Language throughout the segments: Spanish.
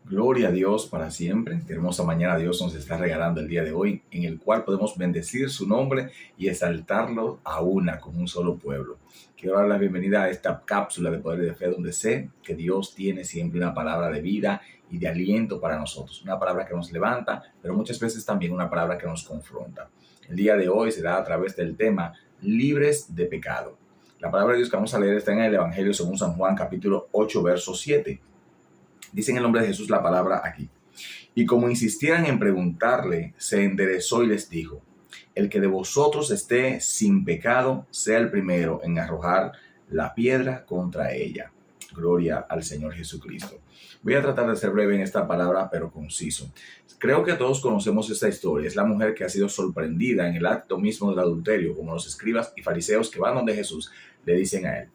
Gloria a Dios para siempre. Qué hermosa mañana Dios nos está regalando el día de hoy, en el cual podemos bendecir su nombre y exaltarlo a una como un solo pueblo. Quiero dar la bienvenida a esta cápsula de poder y de fe, donde sé que Dios tiene siempre una palabra de vida y de aliento para nosotros. Una palabra que nos levanta, pero muchas veces también una palabra que nos confronta. El día de hoy será a través del tema libres de pecado. La palabra de Dios que vamos a leer está en el Evangelio según San Juan, capítulo 8, verso 7. Dice en el nombre de Jesús la palabra aquí. Y como insistieran en preguntarle, se enderezó y les dijo: el que de vosotros esté sin pecado, sea el primero en arrojar la piedra contra ella. Gloria al Señor Jesucristo. Voy a tratar de ser breve en esta palabra, pero conciso. Creo que todos conocemos esta historia. Es la mujer que ha sido sorprendida en el acto mismo del adulterio, como los escribas y fariseos que van donde Jesús le dicen a él.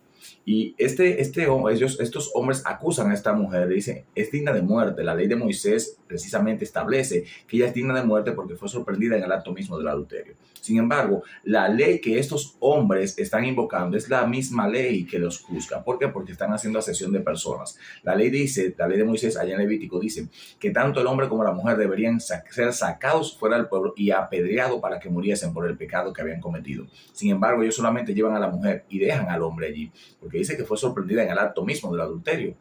Y estos hombres acusan a esta mujer, le dicen: es digna de muerte. La ley de Moisés precisamente establece que ella es digna de muerte porque fue sorprendida en el acto mismo del adulterio. Sin embargo, la ley que estos hombres están invocando es la misma ley que los juzga. ¿Por qué? Porque están haciendo asesión de personas. La ley de Moisés allá en Levítico dice que tanto el hombre como la mujer deberían ser sacados fuera del pueblo y apedreados para que muriesen por el pecado que habían cometido. Sin embargo, ellos solamente llevan a la mujer y dejan al hombre allí, porque dice que fue sorprendida en el acto mismo del adulterio.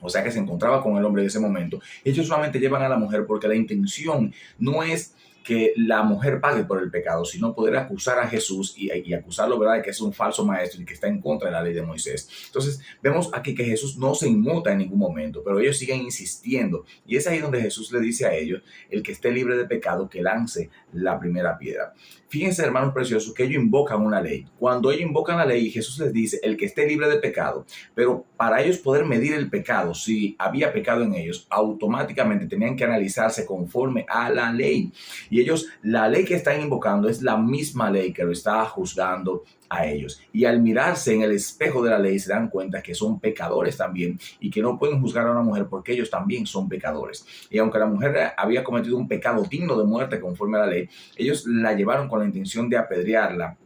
O sea, que se encontraba con el hombre en ese momento. Ellos solamente llevan a la mujer porque la intención no es que la mujer pague por el pecado, sino poder acusar a Jesús y acusarlo, ¿verdad?, de que es un falso maestro y que está en contra de la ley de Moisés. Entonces, vemos aquí que Jesús no se inmuta en ningún momento, pero ellos siguen insistiendo. Y es ahí donde Jesús le dice a ellos: el que esté libre de pecado, que lance la primera piedra. Fíjense, hermanos preciosos, que ellos invocan una ley. Cuando ellos invocan la ley, Jesús les dice: el que esté libre de pecado. Pero para ellos poder medir el pecado, si había pecado en ellos, automáticamente tenían que analizarse conforme a la ley. Y ellos, la ley que están invocando es la misma ley que lo está juzgando a ellos. Y al mirarse en el espejo de la ley, se dan cuenta que son pecadores también y que no pueden juzgar a una mujer porque ellos también son pecadores. Y aunque la mujer había cometido un pecado digno de muerte conforme a la ley, ellos la llevaron con la intención de apedrearla,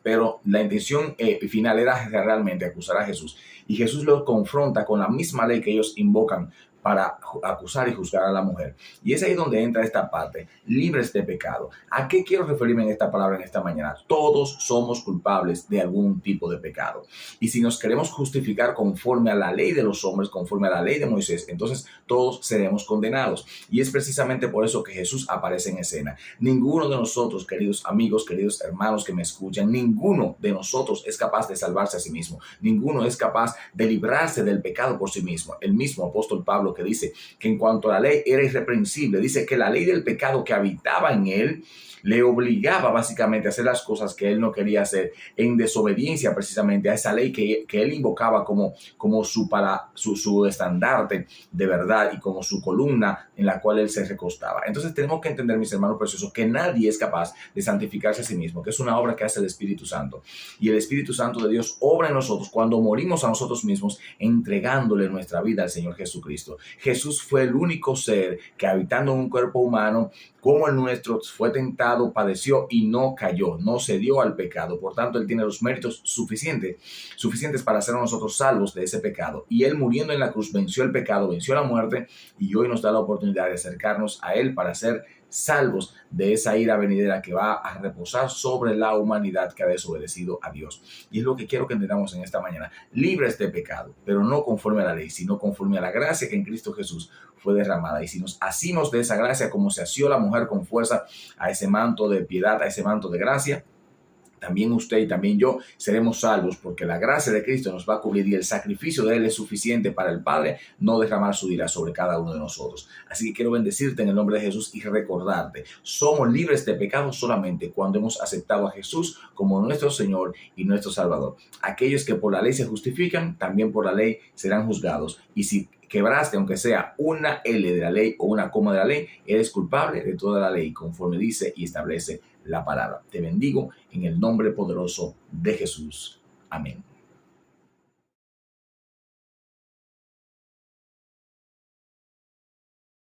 pero la intención final era realmente acusar a Jesús. Y Jesús los confronta con la misma ley que ellos invocan para acusar y juzgar a la mujer. Y es ahí donde entra esta parte: libres de pecado. ¿A qué quiero referirme en esta palabra en esta mañana? Todos somos culpables de algún tipo de pecado. Y si nos queremos justificar conforme a la ley de los hombres, conforme a la ley de Moisés, entonces todos seremos condenados. Y es precisamente por eso que Jesús aparece en escena. Ninguno de nosotros, queridos amigos, queridos hermanos que me escuchan, ninguno de nosotros es capaz de salvarse a sí mismo. Ninguno es capaz de librarse del pecado por sí mismo. El mismo apóstol Pablo, que dice que en cuanto a la ley era irreprensible, dice que la ley del pecado que habitaba en él le obligaba básicamente a hacer las cosas que él no quería hacer, en desobediencia precisamente a esa ley que él invocaba como su estandarte de verdad y como su columna en la cual él se recostaba. Entonces tenemos que entender, mis hermanos preciosos, que nadie es capaz de santificarse a sí mismo, que es una obra que hace el Espíritu Santo. Y el Espíritu Santo de Dios obra en nosotros cuando morimos a nosotros mismos, entregándole nuestra vida al Señor Jesucristo. Jesús fue el único ser que, habitando en un cuerpo humano como el nuestro, fue tentado, padeció y no cayó, no cedió al pecado. Por tanto, él tiene los méritos suficientes para hacer a nosotros salvos de ese pecado. Y él, muriendo en la cruz, venció el pecado, venció la muerte, y hoy nos da la oportunidad de acercarnos a él para ser salvos de esa ira venidera que va a reposar sobre la humanidad que ha desobedecido a Dios. Y es lo que quiero que entendamos en esta mañana: libres de pecado, pero no conforme a la ley, sino conforme a la gracia que en Cristo Jesús fue derramada. Y si nos asimos de esa gracia, como se asió la mujer con fuerza a ese manto de piedad, a ese manto de gracia, también usted y también yo seremos salvos, porque la gracia de Cristo nos va a cubrir y el sacrificio de Él es suficiente para el Padre no derramar su ira sobre cada uno de nosotros. Así que quiero bendecirte en el nombre de Jesús y recordarte: somos libres de pecado solamente cuando hemos aceptado a Jesús como nuestro Señor y nuestro Salvador. Aquellos que por la ley se justifican, también por la ley serán juzgados. Y si quebraste, aunque sea una L de la ley o una coma de la ley, eres culpable de toda la ley, conforme dice y establece la palabra. Te bendigo en el nombre poderoso de Jesús. Amén.